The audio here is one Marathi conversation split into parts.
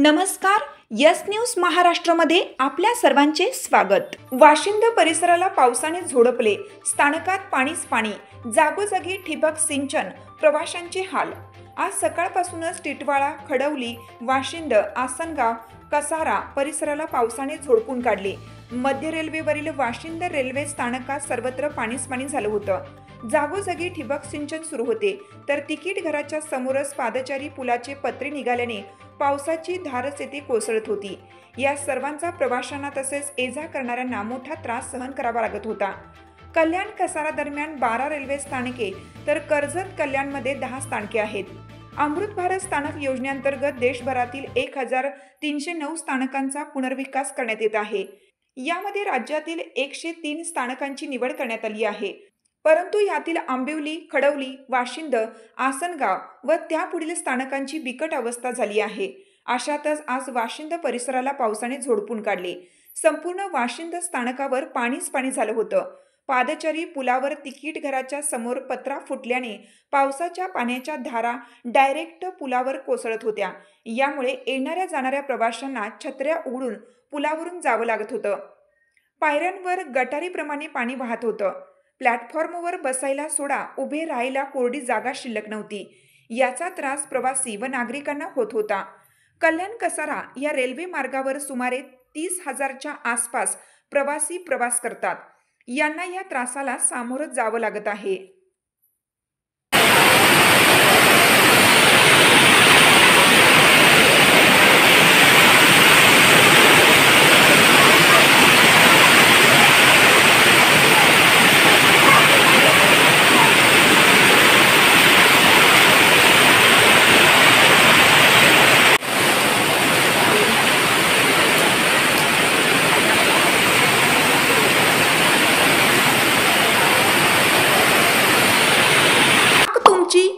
नमस्कार, यस न्यूज महाराष्ट्रामध्ये आपल्या सर्वांचे स्वागत। वाशिंद परिसराला पावसाने झोडपले, स्थानकात पाणीच पाणी, जागोजागी ठिबक सिंचन, प्रवाशांचे हाल। आज सकाळपासूनच टिटवाळा, खडवली, वाशिंद, आसनगाव, कसारा परिसराला पावसाने झोडपून काढले। मध्य रेल्वेवरील वाशिंद रेल्वे स्थानकात सर्वत्र पाणीच पाणी झालं होतं। जागोजागी ठिबक सिंचन सुरू होते, तर तिकीट घराच्या समोरच पादचारी पुलाचे पत्रे निघाल्याने पावसाची धारच येथे कोसळत होती। या सर्वांचा प्रवाशांना तसेच ये-जा करणाऱ्यांना मोठा त्रास सहन करावा लागत होता। कल्याण कसारा दरम्यान 12 रेल्वे स्थानके तर कर्जत कल्याणमध्ये 10 स्थानके आहेत। अमृत भारत स्थानक योजनेअंतर्गत देशभरातील 1309 स्थानकांचा पुनर्विकास करण्यात येत आहे। यामध्ये राज्यातील 103 स्थानकांची निवड करण्यात आली आहे, परंतु यातील आंबिवली, खडवली, वाशिंद, आसनगाव व त्यापुढील स्थानकांची बिकट अवस्था झाली आहे। अशातच आज वाशिंद परिसराला पावसाने झोडपून काढले। संपूर्ण वाशिंद स्थानकावर पाणीच पाणी झालं होतं। पादचारी पुलावर तिकीट घराच्या समोर पत्रा फुटल्याने पावसाच्या पाण्याच्या धारा डायरेक्ट पुलावर कोसळत होत्या। यामुळे येणाऱ्या जाणाऱ्या प्रवाशांना छत्र्या उघडून पुलावरून जावं लागत होतं। पायऱ्यांवर गटारीप्रमाणे पाणी वाहत होतं। प्लॅटफॉर्मवर बसायला सोडा, उभे राहायला कोरडी जागा शिल्लक नव्हती। याचा त्रास प्रवासी व नागरिकांना होत होता। कल्याण कसारा या रेल्वे मार्गावर सुमारे 30,000च्या आसपास प्रवासी प्रवास करतात। यांना या त्रासाला सामोरं जावं लागत आहे।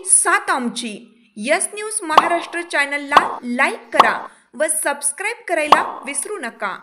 साथ आमची यस न्यूज महाराष्ट्र चॅनलला लाईक करा व सबस्क्राईब करायला विसरू नका।